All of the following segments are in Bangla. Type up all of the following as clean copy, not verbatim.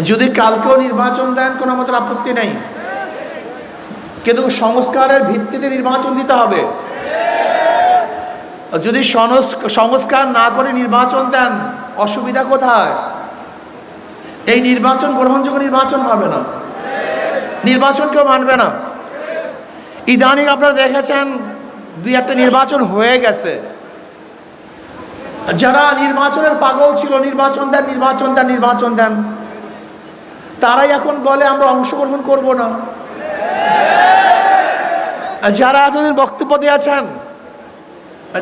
যদি কালকেও নির্বাচন দেন কোনো আমাদের আপত্তি নেই, কিন্তু সংস্কারের ভিত্তিতে নির্বাচন দিতে হবে। যদি সংস্কার না করে নির্বাচন দেন, অসুবিধা কোথায়? এই নির্বাচন গ্রহণযোগ্য নির্বাচন হবে না, নির্বাচন কেউ মানবে না। ইদানিং আপনারা দেখেছেন দুই একটা নির্বাচন হয়ে গেছে, যারা নির্বাচনের পাগল ছিল, নির্বাচন দেন নির্বাচন দেন নির্বাচন দেন, তারাই এখন বলে আমরা অংশগ্রহণ করব না। যারা এতদিন বক্তব্য দিয়েছেন,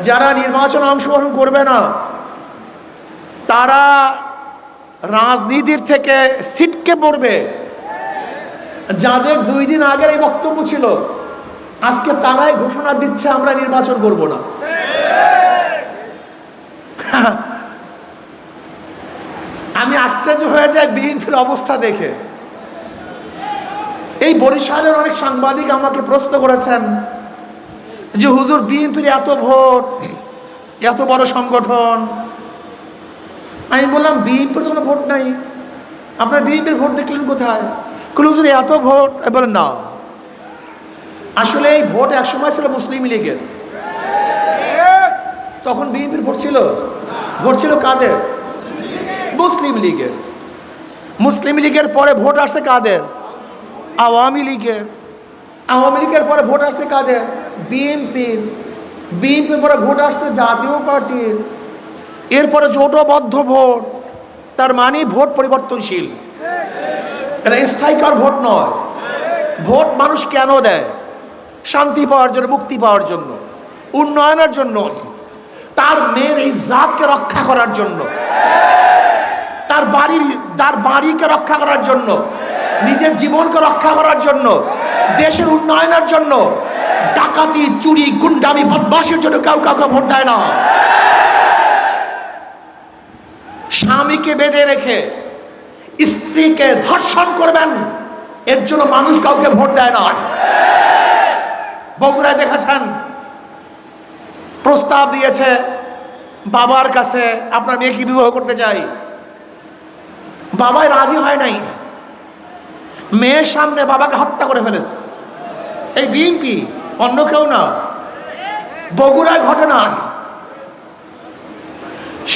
যারা নির্বাচনে অংশগ্রহণ করবে না, তারা রাজনীতির থেকে ছিটকে পড়বে। যাদের 2 দিন আগের এই বক্তব্য ছিল, আজকে তারাই ঘোষণা দিচ্ছে আমরা নির্বাচন করব না। আমি আশ্চর্য হয়ে যাই বিএনপির অবস্থা দেখে। এই বরিশালের অনেক সাংবাদিক আমাকে প্রশ্ন করেছেন যে হুজুর, বিএনপির এত ভোট, এত বড় সংগঠন। আমি বললাম বিএনপির কোনো ভোট নাই, আপনার বিএনপির ভোট দেখলেন কোথায়? হুজুর এত ভোট। বলেন না, আসলে এই ভোট একসময় ছিল মুসলিম লীগের, তখন বিএনপির ভোট ছিল। ভোট ছিল কাদের? মুসলিম লীগের। মুসলিম লীগের পরে ভোট আসছে কাদের? আওয়ামী লীগের। আওয়ামী লীগের পরে ভোট আসছে কাদের? বিএনপির। বিএনপির পরে ভোট আসছে জাতীয় পার্টির। এরপরে জোটবদ্ধ ভোট, তার মানে ভোট পরিবর্তনশীল, এটা স্থায়ীকার ভোট নয়। ভোট মানুষ কেন দেয়? শান্তি পাওয়ার জন্য, মুক্তি পাওয়ার জন্য, উন্নয়নের জন্য, তার মেয়ের ইজ্জতকে রক্ষা করার জন্য, তার বাড়িকে রক্ষা করার জন্য, নিজের জীবনকে রক্ষা করার জন্য, দেশের উন্নয়নের জন্য। ডাকাতি, চুরি, গুন্ডামি, বদমাশের জন্য কেউ কাউকে ভোট দেয় না। স্বামীকে বেঁধে রেখে স্ত্রীকে ধর্ষণ করবেন, এর জন্য মানুষ কাউকে ভোট দেয় না। বগুড়ায় দেখেছেন, প্রস্তাব দিয়েছে বাবার কাছে, আপনার মেয়েকে বিবাহ করতে চাই। বাবাই রাজি হয় নাই, মেয়ের সামনে বাবাকে হত্যা করে ফেলেছে। এই বিএনপি, অন্য কেউ না। বগুড়ায় ঘটনা,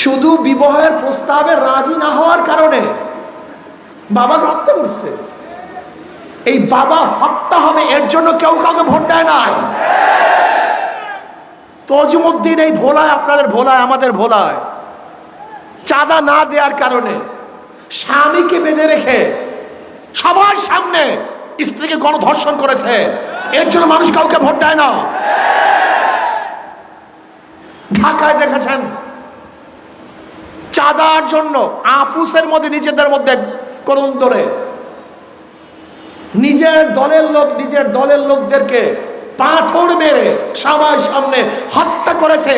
শুধু বিবাহের প্রস্তাবে রাজি না হওয়ার কারণে বাবাকে হত্যা করছে। এই বাবা হত্যা হবে, এর জন্য কেউ কাউকে ভোট দেয় না। তজুমুদ্দিন এই ভোলায়, আপনাদের ভোলায়, আমাদের ভোলায় চাঁদা না দেওয়ার কারণে স্বামীকে বেঁধে রেখে সবার সামনে স্ত্রীকে গণধর্ষণ করেছে, এর জন্য মানুষ কাউকে ভোট দেয় না। ঢাকায় দেখেছেন, চাঁদার জন্য আপুসের মধ্যে নিজেদের মধ্যে করুণ ধরে নিজের দলের লোকদেরকে পাথর মেরে সবার সামনে হত্যা করেছে।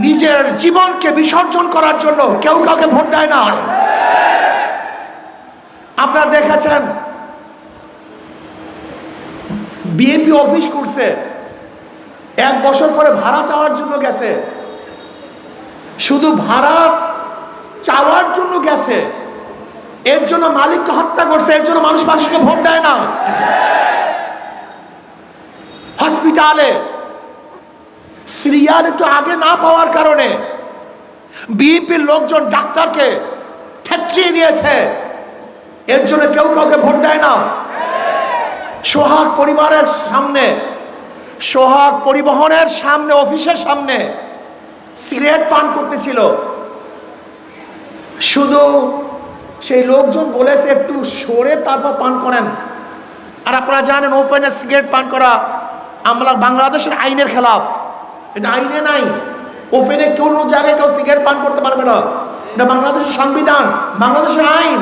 নিজের জীবনকে বিসর্জন করার জন্য কেউ কাউকে ভোট দেয় না। আপনারা দেখেছেন, বিএনপি অফিস করছে, 1 বছর পরে ভাড়া চাওয়ার জন্য গেছে, শুধু ভাড়া চাওয়ার জন্য গেছে, এর জন্য মালিককে হত্যা করছে, এর জন্য মানুষকে ভোট দেয় না। হসপিটালে সিরিয়াল একটু আগে না পাওয়ার কারণে বিএনপির লোকজন ডাক্তারকে ঠেকিয়ে দিয়েছে, এর জন্য কেউ কাউকে ভোট দেয় না। সোহাগ পরিবারের সামনে, সোহাগ পরিবহনের সামনে, অফিসের সামনে সিগারেট পান করতেছিল, শুধু সেই লোকজন বলেছে একটু সরে তারপর পান করেন। আর আপনারা জানেন, ওপেনে সিগারেট পান করা বাংলাদেশের আইনের খেলাফ, এটা আইনে নাই। ওপেনে কোনো জায়গায় কেউ সিগারেট পান করতে পারবে না, এটা বাংলাদেশের সংবিধান, বাংলাদেশের আইন।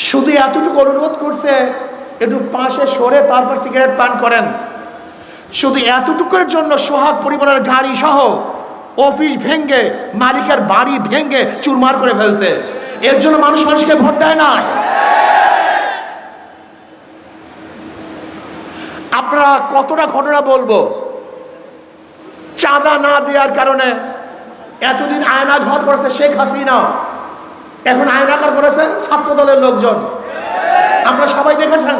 শুধু এতটুকু অনুরোধ করছে, একটু পাশে সরে তারপর সিগারেট পান করেন। শুধু এতটুকুর জন্য সোহাগ পরিবারের গাড়ি সহ অফিস ভেঙ্গে, মালিকের বাড়ি ভেঙ্গে চুরমার করে ফেলছে, এর জন্য মানুষকে ভোট দেয় না। আপনারা কতটা ঘটনা বলবো? চাঁদা না দেওয়ার কারণে এতদিন আয়না ঘর করেছে শেখ হাসিনা, এখন আয়নাকার করেছে ছাত্র দলের লোকজন, আপনারা সবাই দেখেছেন।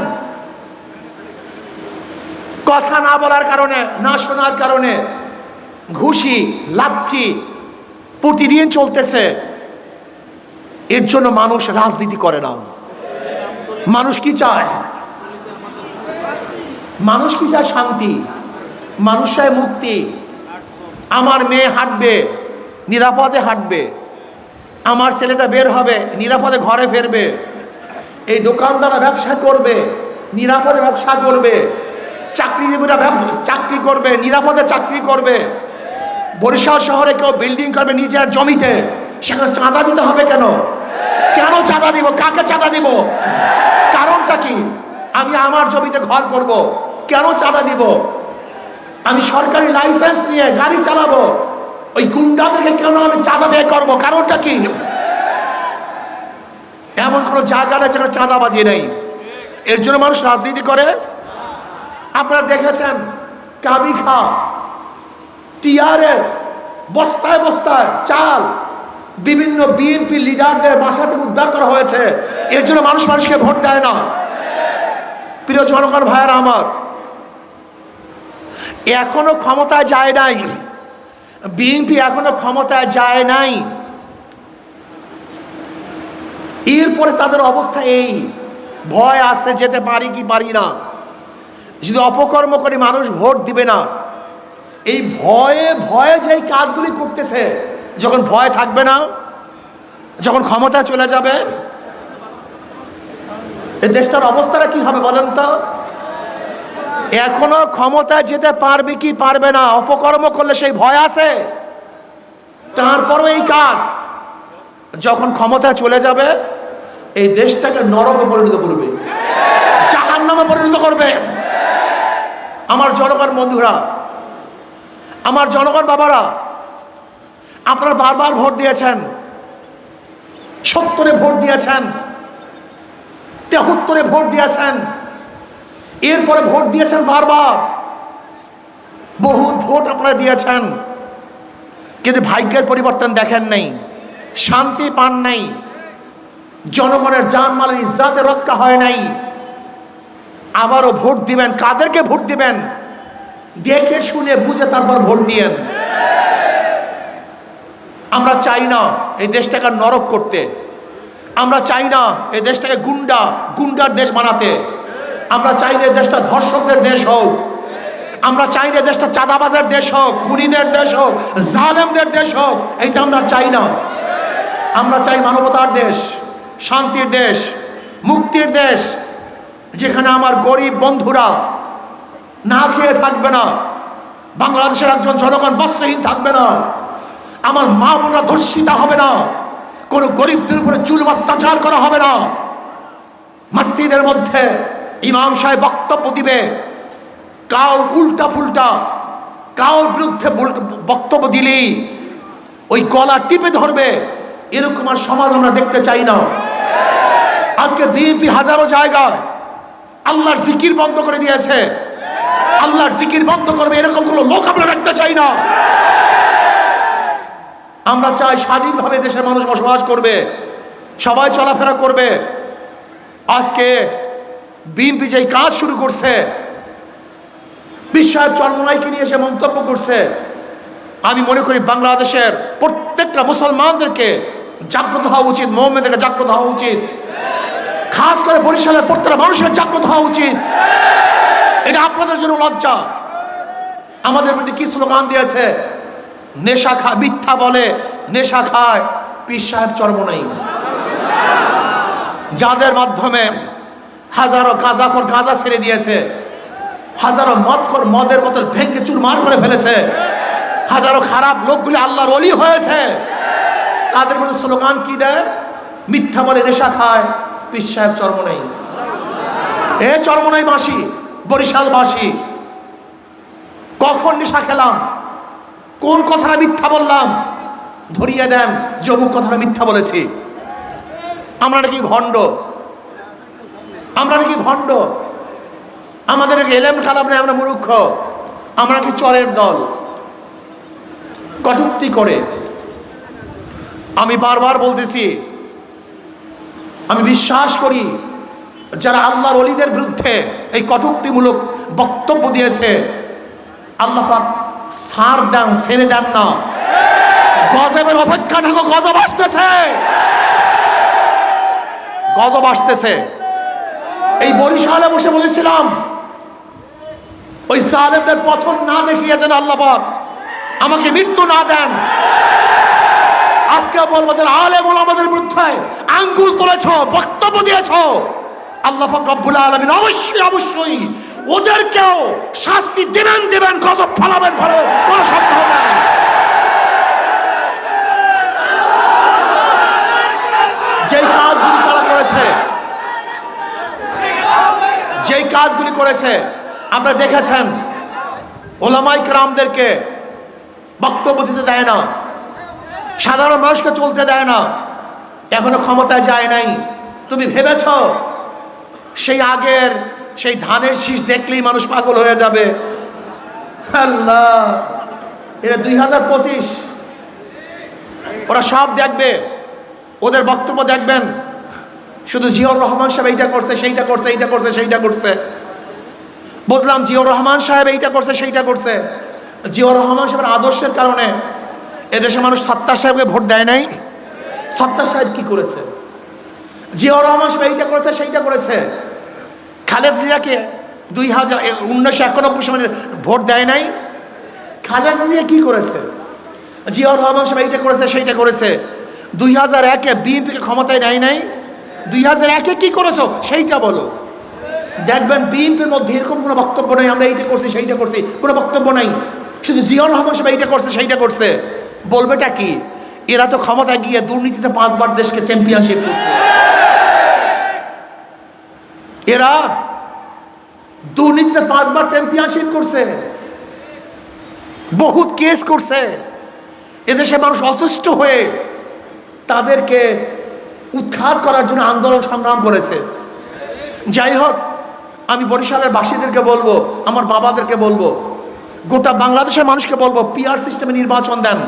কথা না বলার কারণে, না শোনার কারণে ঘুষি লাথি প্রতিদিন চলতেছে। এর জন্য মানুষ রাজনীতি করে না। মানুষ কি চায়? মানুষ কি চায়? শান্তি। মানুষ চায় মুক্তি। আমার মেয়ে হাঁটবে, নিরাপদে হাঁটবে। আমার ছেলেটা বের হবে, নিরাপদে ঘরে ফিরবে। এই দোকানদাররা ব্যবসা করবে, নিরাপদে ব্যবসা করবে। চাকরিজীবীরা চাকরি করবে, নিরাপদে চাকরি করবে। বরিশাল শহরে কেউ বিল্ডিং করবে নিজের জমিতে, সেখানে চাঁদা দিতে হবে কেন? কেন চাঁদা দিব? কাকে চাঁদা দিব? কারণটা কি? আমি আমার জমিতে ঘর করব, কেন চাঁদা দিব? আমি সরকারি লাইসেন্স নিয়ে গাড়ি চালাবো, ওই গুন্ডাদেরকে কেন আমি চাঁদা ব্যয় করবো? কারণটা কি? এমন কোনো জায়গা নেই যেখানে চাঁদাবাজি নেই। এর জন্য মানুষ রাজনীতি করে। আপনারা দেখেছেন কাবি খা টিআরের বস্তায় বস্তায় চাল বিভিন্ন বিএনপি লিডারদের বাসা থেকে উদ্ধার করা হয়েছে। এর জন্য মানুষ মানুষকে ভোট দেয় না। প্রিয় জনগণ ভাইয়েরা আমার, এখনো ক্ষমতায় যায় নাই, বিএনপি এখনো ক্ষমতায় যায় নাই। এরপরে তাদের অবস্থা এই, ভয় আছে, যেতে পারি কি পারি না। যদি অপকর্ম করে মানুষ ভোট দিবে না। এই ভয়ে ভয়ে যে কাজগুলি করতেছে, যখন ভয় থাকবে না, যখন ক্ষমতা চলে যাবে, এই দেশটার অবস্থাটা কি হবে বলেন তো? এখনো ক্ষমতায় যেতে পারবে কি পারবে না, অপকর্ম করলে সেই ভয় আছে। তারপরও এই কাজ, যখন ক্ষমতায় চলে যাবে এই দেশটাকে নরকে পরিণত করবে, জাহান্নামে পরিণত করবে। আমার জনগণ বন্ধুরা, আমার জনগণ বাবারা, আপনারা বারবার ভোট দিয়েছেন, 70-এ ভোট দিয়েছেন, 73-এ ভোট দিয়েছেন, এরপরে ভোট দিয়েছেন বারবার, বহুত ভোট আপনারা দিয়েছেন, কিন্তু ভাগ্যের পরিবর্তন দেখেন নাই, শান্তি পান নাই, জনগণের জানমালের ইজ্জতে রক্ষা হয় নাই। আবারও ভোট দিবেন, কাদেরকে ভোট দিবেন? দেখে শুনে বুঝে তারপর ভোট দিয়েন। আমরা চাই না এই দেশটাকে নরক করতে। আমরা চাই না এই দেশটাকে গুন্ডার দেশ বানাতে। আমরা চাই না এই দেশটা ধর্ষকদের দেশ হোক। আমরা চাই না দেশটা চাঁদাবাজের দেশ হোক, খুনিদের দেশ হোক, জালেমদের দেশ হোক। এইটা আমরা চাই না। আমরা চাই মানবতার দেশ, শান্তির দেশ, মুক্তির দেশ, যেখানে আমার গরিব বন্ধুরা না খেয়ে থাকবে না, বাংলাদেশের একজন জনগণ বস্ত্রহীন থাকবে না, আমার মা বোনরা ধর্ষিতা হবে না, কোনো গরিবদের উপরে জুলুম অত্যাচার করা হবে না। মসজিদের মধ্যে ইমাম সাহেব বক্তব্য দিবে, কাউ উল্টা ফুলটা, কাউর বিরুদ্ধে বক্তব্য দিলেই ওই গলা টিপে ধরবে, এরকম আর সমাজ আমরা দেখতে চাই না। আজকে বিএনপি হাজারো জায়গায় আল্লাহর জিকির বন্ধ করে দিয়েছে। আল্লাহর জিকির বন্ধ করবে এরকম কোনো লোক আমরা দেখতে চাই না। আমরা চাই স্বাধীনভাবে দেশের মানুষ বসবাস করবে, সবাই চলাফেরা করবে। আজকে বিএনপি যে কাজ শুরু করছে, বিশ্বায়ক চরমনাইকে নিয়ে এসে মন্তব্য করছে, আমি মনে করি বাংলাদেশের প্রত্যেকটা মুসলমানদেরকে জাগ্রত হওয়া উচিত, মোহাম্মদেরকে জাগ্রত হওয়া উচিত, খাস করে বরিশালের প্রত্যেকটা মানুষের জাগ্রত হওয়া উচিত। এটা আপনাদের জন্য লজ্জা। আমাদের প্রতি কি স্লোগান দিয়েছে? নেশা খায়, মিথ্যা বলে, নেশা খায় পীর সাহেব চরমনাই, যাদের মাধ্যমে হাজারো গাঁজাখোর গাঁজা ছেড়ে দিয়েছে, হাজারো মদখোর মদের বোতল ভেঙে চুরমার করে ফেলেছে, হাজারো খারাপ লোকগুলি আল্লাহর ওলি হয়েছে। তাদের মধ্যে স্লোগান কি দেয়? মিথ্যা বলে, নেশা খায় পীর সাহেব চরমনাই। এ চরমনাইবাসী, বরিশালবাসী, কখন নেশা খেলাম, কোন কথাটা মিথ্যা বললাম, ধরিয়ে দেন যে অমুক কথাটা মিথ্যা বলেছি। আমরা নাকি ভণ্ড, আমরা নাকি ভণ্ড, আমাদের এলেম কালাম নেই, আমরা মূর্খ, আমরা কি চরের দল। কটূক্তি করে আমি বারবার বলতেছি, আমি বিশ্বাস করি যারা আল্লাহর ওলিদের বিরুদ্ধে এই কটূক্তিমূলক বক্তব্য দিয়েছে, আল্লাহ পাক ছাড় দেন, ছেড়ে দেন না। গজবের অপেক্ষা থাকো, গজব আসতেছে, গজব আসতেছে। এই বরিশালে বসে বলেছিলাম, ওই জালেমদের পতন না দেখিয়ে যেন আল্লাহ পাক আমাকে মৃত্যু না দেন। আজকে বলবো যারা আলেম ওলামাদের বিরুদ্ধে আঙ্গুল তুলেছো, বক্তব্য দিয়েছো, আল্লাহ পাক রব্বুল আলামিন অবশ্যই অবশ্যই ওদেরকেও শাস্তি দেবেন, গজব ফলাবেন, কোনো সন্দেহ নাই। যেই কাজগুলি তারা করেছে, যেই কাজগুলি করেছে আপনারা দেখেছেন, ওলামাই কেরামদেরকে বক্তব্য দিতে দেয় না, সাধারণ মানুষকে চলতে দেয় না, এখনো ক্ষমতায় যায় নাই। তুমি ভেবেছ সেই আগের সেই ধানের শীষ দেখলেই মানুষ পাগল হয়ে যাবে? আল্লাহ, এটা 2025, ওরা সব দেখবে, ওদের বক্তব্য দেখবেন, শুধু জিয়াউর রহমান সাহেব এইটা করছে, সেইটা করছে, এইটা করছে, সেইটা করছে। বুঝলাম জিয়াউর রহমান সাহেব এইটা করছে, সেইটা করছে। জিয়াউর রহমান সাহেবের আদর্শের কারণে এদেশে মানুষ সত্তার সাহেবকে ভোট দেয় নাই। সত্তার সাহেব কি করেছে? জিয়াউর রহমান সাহেব এইটা করেছে, সেইটা করেছে। খালেদা জিয়াকে 1991 সালে ভোট দেয় নাই। খালেদা জিয়া কি করেছে? জিয়াউর রহমান সাহেব এইটা করেছে, সেইটা করেছে। 2001-এ বিএনপিকে ক্ষমতায় নেয় নাই। 2001-এ কি করেছো সেইটা বলো। দেখবেন বিএনপির মধ্যে এরকম কোনো বক্তব্য নেই আমরা এইটা করছি, সেইটা করছি, কোনো বক্তব্য নাই। শুধু জিয়াউর রহমান সাহেব এইটা করছে, সেইটা করছে। বলবেটা কি? এরা তো ক্ষমতায় গিয়ে দুর্নীতিতে 5 বার দেশকে চ্যাম্পিয়নশিপ করছে। এরা দুর্নীতিতে 5 বার চ্যাম্পিয়নশিপ করছে, বহুত কেস করছে। এদেশে মানুষ অতুষ্ট হয়ে তাদেরকে উৎখাত করার জন্য আন্দোলন সংগ্রাম করেছে। যাই হোক, আমি বরিশালের বাসীদেরকে বলবো, আমার বাবাদেরকে বলবো, গোটা বাংলাদেশের মানুষকে বলবো, পিআর সিস্টেমে নির্বাচন দেন।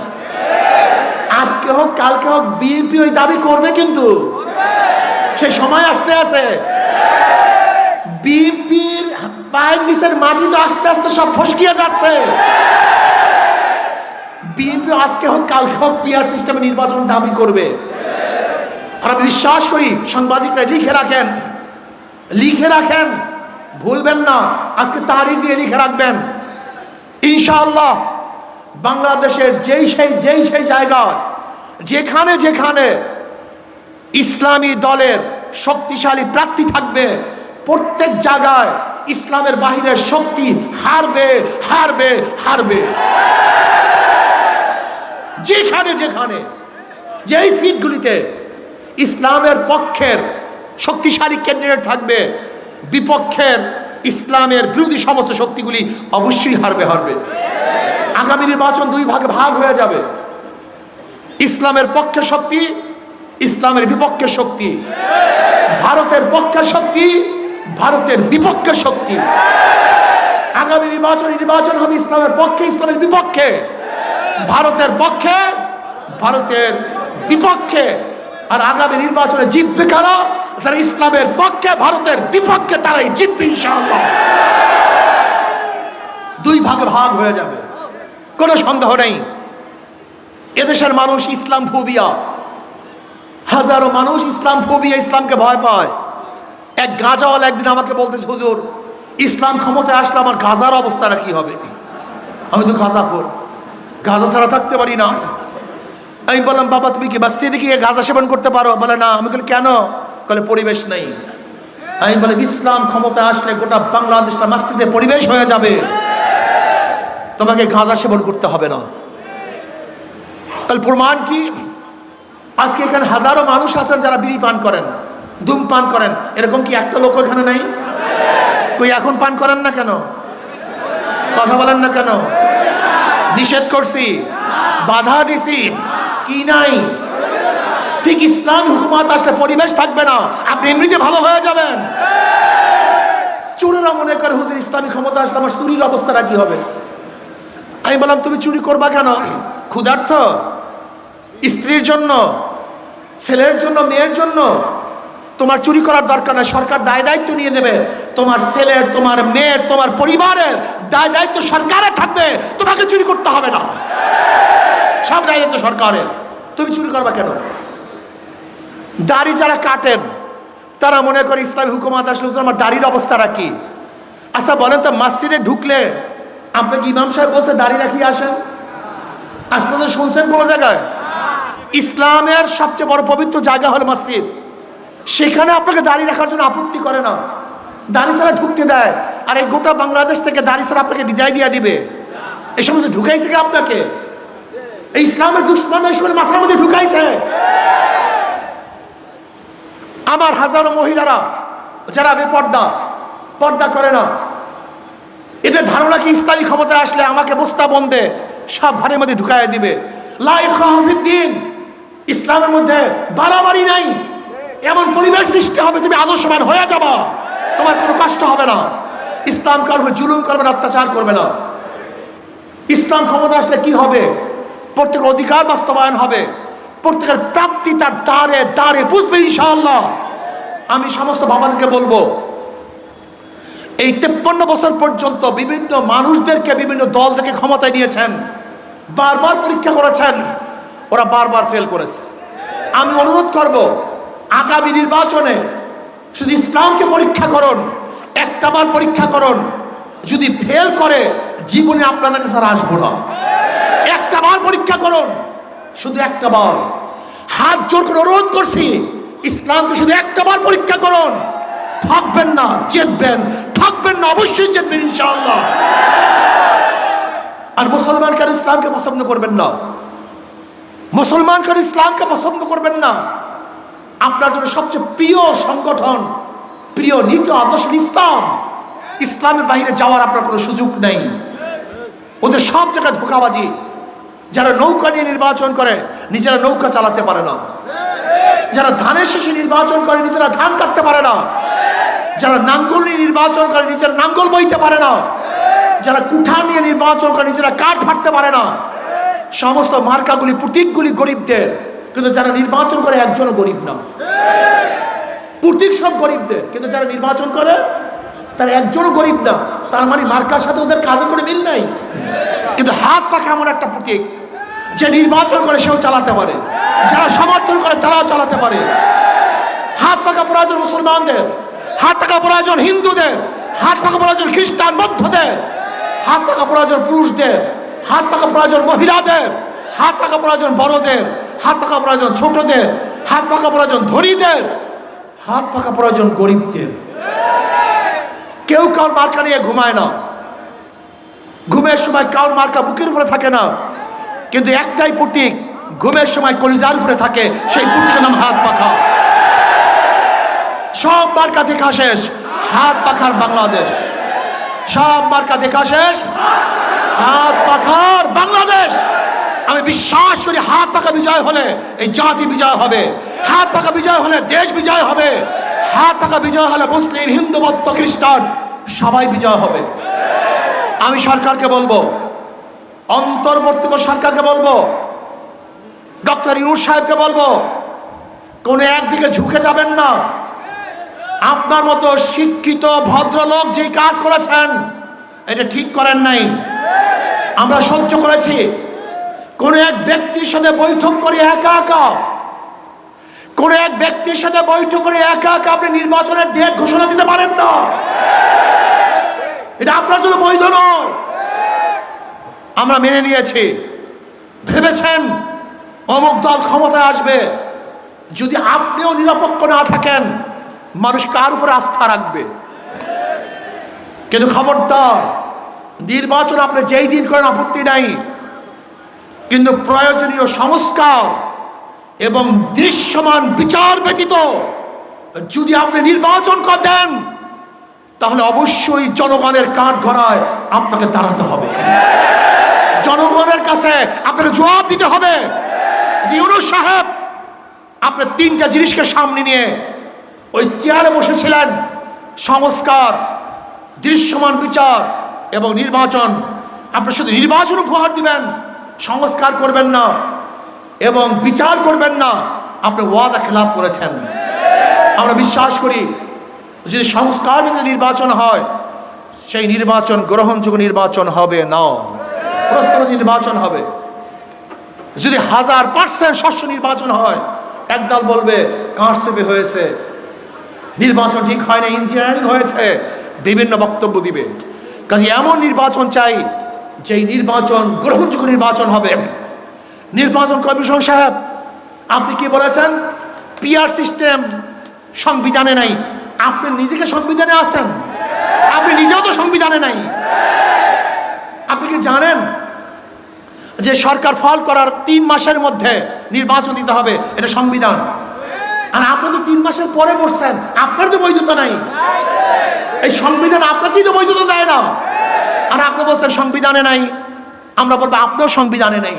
আজকে হোক কালকে হোক বিএনপি ওই দাবি করবে, কিন্তু সেই সময় আসতে আছে। বিএনপির পায়ের নিচের মাটি তো আস্তে আস্তে সব ফসকিয়ে যাচ্ছে। বিএনপি আজকে হোক কালকে হোক পিআর সিস্টেমে নির্বাচন দাবি করবে। আর আমি বিশ্বাস করি সাংবাদিকরা লিখে রাখেন, ভুলবেন না, আজকে তারিখ দিয়ে লিখে রাখবেন। ইনশাআল্লাহ বাংলাদেশের যেই সেই জায়গায় যেখানে ইসলামী দলের শক্তিশালী প্রার্থী থাকবে, প্রত্যেক জায়গায় ইসলামের বাহিরের শক্তি হারবে। যেখানে যেই সিটগুলিতে ইসলামের পক্ষের শক্তিশালী ক্যান্ডিডেট থাকবে, বিপক্ষের ইসলামের বিরোধী সমস্ত শক্তিগুলি অবশ্যই হারবে। আগামী নির্বাচন 2 ভাগে ভাগ হয়ে যাবে। ইসলামের পক্ষের শক্তি, ইসলামের বিপক্ষের শক্তি, ভারতের পক্ষের শক্তি, ভারতের বিপক্ষের শক্তি। আগামী নির্বাচন হবে ইসলামের পক্ষে, ইসলামের বিপক্ষে, ভারতের পক্ষে, ভারতের বিপক্ষে। আর আগামী নির্বাচনে জিতবে কারা? যারা ইসলামের পক্ষে, ভারতের বিপক্ষে, তারাই জিতবে ইনশাআল্লাহ। 2 ভাগে ভাগ হয়ে যাবে, কোনো সন্দেহ নেই। এদেশের মানুষ ইসলাম ফোবিয়া, হাজারো মানুষ ইসলাম ফোবিয়া, ইসলামকে ভয় পায়। এক গাঁজাওয়ালা একদিন আমাকে বলতেছে, হুজুর ইসলাম ক্ষমতায় আসলে আমার গাঁজার অবস্থাটা কি হবে? আমি তো গাঁজাখোর, গাঁজা ছাড়া থাকতে পারি না। আমি বললাম, বাবা তুমি কি মসজিদে গিয়ে গাঁজা সেবন করতে পারো? বলে না। আমি বলি কেন? বলে পরিবেশ নেই। আমি বলে ইসলাম ক্ষমতায় আসলে গোটা বাংলাদেশটা মসজিদে পরিবেশ হয়ে যাবে, তোমাকে গাঁজা সেবন করতে হবে না। তাহলে প্রমাণ কি? আজকে এখানে হাজারো মানুষ আছেন যারা বিড়ি পান করেন, ধূমপান করেন, এরকম কি একটা লোক এখানে নাই? কই এখন পান করেন না কেন? কথা বলেন না কেন? নিষেধ করছি, বাধা দিছি, কি নাই? ঠিক ইসলাম হুকুমত আসলে পরিবেশ থাকবে না, আপনি এমনিতে ভালো হয়ে যাবেন। চোরেরা মনে করে হুজুর ইসলামী ক্ষমতা আসলে আমার চুরির অবস্থাটা কি হবে? আমি বললাম, তুমি চুরি করবা কেন? ক্ষুধার্ত, স্ত্রীর জন্য, ছেলের জন্য, মেয়ের জন্য, তোমার চুরি করার দরকার নাই, সরকার দায় দায়িত্ব নিয়ে নেবে। তোমার ছেলের, তোমার মেয়ের, তোমার পরিবারের দায় দায়িত্ব সরকারের থাকবে, তোমাকে চুরি করতে হবে না। সব দায় দায়িত্ব সরকারের, তুমি চুরি করবা কেন? দাড়ি যারা কাটেন তারা মনে করে ইসলামী হুকুমাত আসলে আমার দাড়ির অবস্থাটা কি? আচ্ছা বলেন তো, মসজিদে ঢুকলে আপনাকে ইমাম সাহেব বলছে দাড়ি রাখিয়ে আসেন? আসলে শুনছেন কোন জায়গায়? ইসলামের সবচেয়ে বড় পবিত্র জায়গা হলো মসজিদ, সেখানে আপনাকে দাড়ি রাখার জন্য আপত্তি করে না, দাড়ি ছাড়া ঢুকতে দেয়। আর এই গোটা বাংলাদেশ থেকে দাড়ি ছাড়া আপনাকে বিদায় দিয়ে দিবে। এই সমস্ত ঢুকাইছে কি আপনাকে? এই ইসলামের দুশ্মন মাথার মধ্যে ঢুকাইছে। আমার হাজারো মহিলারা যারা বেপর্দা, পর্দা করে না, এটা ধারণা কি ইসলামী ক্ষমতায় আসলে আমাকে বস্তা বন্ধে সব ঘরের মধ্যে ঢুকাইয়া দিবে? লা ইকরাহা ফিদ্দীন, ইসলামের মধ্যে বাড়াবাড়ি নাই, এমন পরিবেশ সৃষ্টি হবে তুমি আদর্শবান হয়ে যাবা, তোমার কোনো কষ্ট হবে না। ইসলাম করবে, জুলুম করবে না, অত্যাচার করবে না। ইসলাম ক্ষমতা আসলে কি হবে? প্রত্যেকের অধিকার বাস্তবায়ন হবে, প্রত্যেকের প্রাপ্তি তার দ্বারে দ্বারে বুঝবে ইনশাআল্লাহ। আমি সমস্ত বাবাদেরকে বলবো, এই 53 বছর পর্যন্ত বিভিন্ন মানুষদেরকে বিভিন্ন দল থেকে ক্ষমতায় নিয়েছেন, বারবার পরীক্ষা করেছেন, ওরা বারবার ফেল করেছে। আমি অনুরোধ করব, আগামী নির্বাচনে শুধু ইসলামকে পরীক্ষা করুন, একটাবার পরীক্ষা করুন। যদি ফেল করে জীবনে আপনাদের কাছে আর আসবো না। একটাবার পরীক্ষা করুন, শুধু একটাবার। হাত জোর করে অনুরোধ করছি, ইসলামকে শুধু একটাবার পরীক্ষা করুন। ঠকবেন না, জিতবেন। ঠকবেন না, অবশ্যই জিতবেন ইনশাআল্লাহ। আর মুসলমান কেন ইসলামকে পছন্দ করবেন না? মুসলমান কেন ইসলামকে পছন্দ করবেন না? আপনার জন্য সবচেয়ে প্রিয় সংগঠন, প্রিয় নীতি আদর্শ ইসলাম। ইসলামের বাইরে যাওয়ার আপনার কোনো সুযোগ নেই। ওদের সব জায়গায় ধোঁকাবাজি। যারা নৌকা নিয়ে নির্বাচন করে নিজেরা নৌকা চালাতে পারে না, যারা ধানের শেষে নির্বাচন করে নিজেরা ধান কাটতে পারে না, যারা নাঙ্গল নিয়ে নির্বাচন করে নিজেরা নাঙ্গল বইতে পারে না, যারা কুঠা নিয়ে নির্বাচন করে নিজেরা কাঠ ফাটতে পারে না। সমস্ত মার্কাগুলি, প্রতীকগুলি গরিবদের, কিন্তু যারা নির্বাচন করে একজনও গরিব না। প্রতীক সব গরিবদের, কিন্তু যারা নির্বাচন করে তারা একজনও গরিব না। তার মানে মার্কার সাথে ওদের কাজে করে মিল নাই। কিন্তু হাত পাখা এমন একটা প্রতীক, যে নির্বাচন করে সেও চালাতে পারে, যারা সমর্থন করে তারাও চালাতে পারে। হাত পাখা প্রয়োজন মুসলমানদের, হাত পাখা প্রয়োজন হিন্দুদের, হাত পাখা প্রয়োজন খ্রিস্টান বৌদ্ধদের, হাত পাখা প্রয়োজন পুরুষদের, হাত পাখা প্রয়োজন মহিলাদের, হাত পাখা প্রয়োজন বড়দের, হাত পাখা প্রয়োজন ছোটদের, হাত পাখা প্রয়োজন ধনীদের, হাত পাখা প্রয়োজন গরিবদের। কেউ কার মার্কা নিয়ে ঘুমায় না, ঘুমের সময় কার মার্কা বুকের উপরে থাকে না, কিন্তু একটাই প্রতীক ঘুমের সময় কলিজার উপরে থাকে, সেই প্রতীকের নাম হাত পাখা। সব মার্কা দেখা শেষ, হাত পাখার বাংলাদেশ। সব মার্কা দেখা শেষ, হাত পাখার বাংলাদেশ। আমি বিশ্বাস করি হাত পাখা বিজয় হলে এই জাতি বিজয় হবে, হাত পাখা বিজয় হলে দেশ বিজয় হবে, হাত পাখা বিজয় হলে মুসলিম, হিন্দু, বৌদ্ধ, খ্রিস্টান সবাই বিজয় হবে। আমি সরকারকে বলবো, অন্তর্বর্তীকালীন সরকারকে বলবো, ডক্টর ইউনূস সাহেবকে বলবো, কোন একদিকে ঝুঁকে যাবেন না। আপনার মতো শিক্ষিত ভদ্রলোক যেই কাজ করেছেন এটা ঠিক করেন নাই, আমরা সহ্য করেছি। কোন এক ব্যক্তির সাথে বৈঠক করে একা একা, কোন এক ব্যক্তির সাথে বৈঠক করে একা একা আপনি নির্বাচনের ডেট ঘোষণা দিতে পারেন না। এটা আপনার জন্য বৈধ নয়। আমরা মেনে নিয়েছি। ভেবেছেন অমুক দল ক্ষমতায় আসবে, যদি আপনিও নিরপেক্ষ না থাকেন মানুষ কার উপর আস্থা রাখবে? কিন্তু খবরদার, নির্বাচন আপনি যেই দিন করেন আপত্তি নাই, কিন্তু প্রয়োজনীয় সংস্কার এবং দৃশ্যমান বিচার ব্যতীত যদি আপনি নির্বাচন করেন তাহলে অবশ্যই জনগণের কাঠ গড়ায় আপনাকে দাঁড়াতে হবে, জনগণের কাছে আপনাকে জবাব দিতে হবে। যে ইউনূস সাহেব আপনি তিনটা জিনিসকে সামনে নিয়ে ওই চেয়ারে বসেছিলেন, সংস্কার, দৃশ্যমান বিচার এবং নির্বাচন। আপনি শুধু নির্বাচন উপহার দিবেন, সংস্কার করবেন না এবং বিচার করবেন না, আপনি ওয়াদা খেলাপ করেছেন। আমরা বিশ্বাস করি যদি সংস্কার নির্বাচন হয়, সেই নির্বাচন গ্রহণযোগ্য নির্বাচন হবে না, প্রস্তাবিত নির্বাচন হবে। যদি 1000% স্বচ্ছ নির্বাচন হয়, একদল বলবে কারচুপি হয়েছে, নির্বাচন ঠিক হয় না, ইঞ্জিনিয়ারিং হয়েছে, বিভিন্ন বক্তব্য দিবে। কাজে এমন নির্বাচন চাই যেই নির্বাচন গ্রহণযোগ্য নির্বাচন হবে। নির্বাচন কমিশন সাহেব, আপনি কি বলেছেন? পিআর সিস্টেম সংবিধানে নাই। আপনি নিজেকে সংবিধানে আছেন? আপনি নিজেও তো সংবিধানে নাই। আপনি কি জানেন যে সরকার ফল করার 3 মাসের মধ্যে নির্বাচন দিতে হবে? এটা সংবিধান। আর আপনি তো 3 মাসের পরে বসছেন, আপনার তো বৈধতা নাই। এই সংবিধান আপনাকেই তো বৈধতা দেয় না। আর আপনি বলছেন সংবিধানে নাই, আমরা বলবো আপনিও সংবিধানে নেই।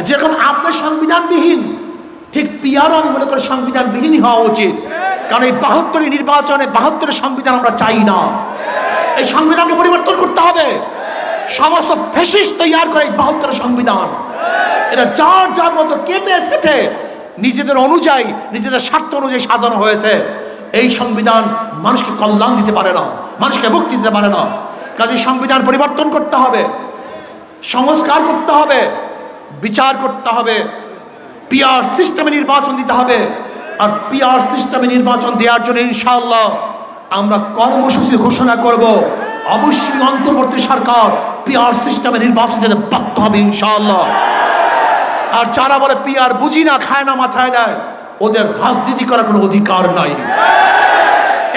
যেরকম আপনি সংবিধানবিহীন, ঠিক পিআরও আমি মনে করি সংবিধানবিহীনই হওয়া উচিত। কারণ এই 72 নির্বাচনে 72 সংবিধান আমরা চাই না। এই সংবিধানকে পরিবর্তন করতে হবে। সমস্ত ফ্যাসিস্ট তৈরি করে এই 72 সংবিধান, এটা যার যার মতো কেটে সেটে নিজেদের অনুযায়ী, নিজেদের স্বার্থ অনুযায়ী সাজানো হয়েছে। এই সংবিধান মানুষকে কল্যাণ দিতে পারে না, মানুষকে মুক্তি দিতে পারে না। কাজে সংবিধান পরিবর্তন করতে হবে, সংস্কার করতে হবে, বিচার করতে হবে, পিআর সিস্টেমে নির্বাচন দিতে হবে। আর পিআর সিস্টেমে নির্বাচন দেওয়ার জন্য ইনশাআল্লাহ আমরা কর্মসূচি ঘোষণা করব। অবশ্যই অন্তর্বর্তী সরকার পিআর সিস্টেমে নির্বাচন দিতে বাধ্য হবে ইনশাআল্লাহ। আর যারা বলে পিআর বুঝি না, খায় না, মাথায় দেয়, ওদের রাজনীতি করার কোনো অধিকার নাই।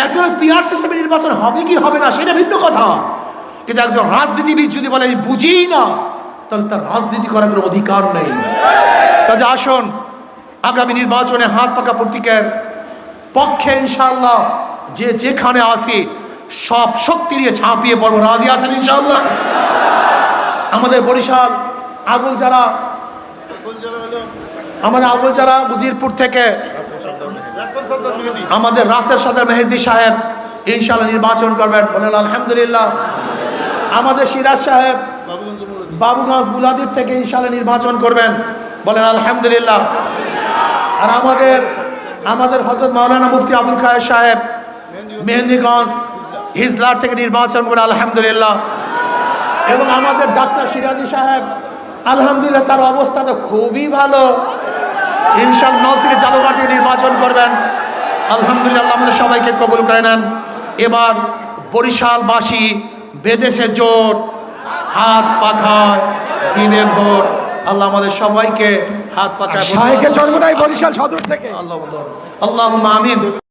একটা পিআর সিস্টেমে নির্বাচন হবে কি হবে না সেটা ভিন্ন কথা, কিন্তু একজন রাজনীতিবিদ যদি বলে আমি বুঝি না, তাহলে তার রাজনীতি করার কোনো অধিকার নেই। কাজে আসুন আগামী নির্বাচনে হাত পাকা প্রতীকের পক্ষে ইনশাআল্লাহ যে যেখানে আসি সব শক্তি নিয়ে ঝাঁপিয়ে পড়বো। রাজি আছেন ইনশাআল্লাহ? আমাদের বরিশাল আগুলজারা, আমাদের আগুলজারা উজিরপুর থেকে আমাদের রাসেল সদর মেহেদী সাহেব ইনশাআল্লাহ নির্বাচন করবেন, বলেন আলহামদুলিল্লাহ। আমাদের সিরাজ সাহেব বাবুগঞ্জ বুলাদির থেকে ইনশাআল্লাহ নির্বাচন করবেন, বলেন আলহামদুলিল্লাহ। আর আমাদের হযরত মাওলানা মুফতি আবুল খায়ের সাহেব মেহেন্দিগঞ্জ হিজলার থেকে নির্বাচন করবেন, আলহামদুলিল্লাহ। এবং আমাদের ডাক্তার সিরাজি সাহেব আলহামদুলিল্লাহ, তার অবস্থা তো খুবই ভালো, ইনশাআল্লাহ নওসির জালুঘাট থেকে নির্বাচন করবেন, আলহামদুলিল্লাহ। আমাদের সবাইকে কবুল করে নেন। এবার বরিশালবাসী বেদেশে জোট, হাত পাখায় দিনে ভোট। আল্লাহ আমাদের সবাইকে হাত পাখায় শাহেকে জন্ম দেয় বরিশাল সদর থেকে। আল্লাহুম্মা আমিন।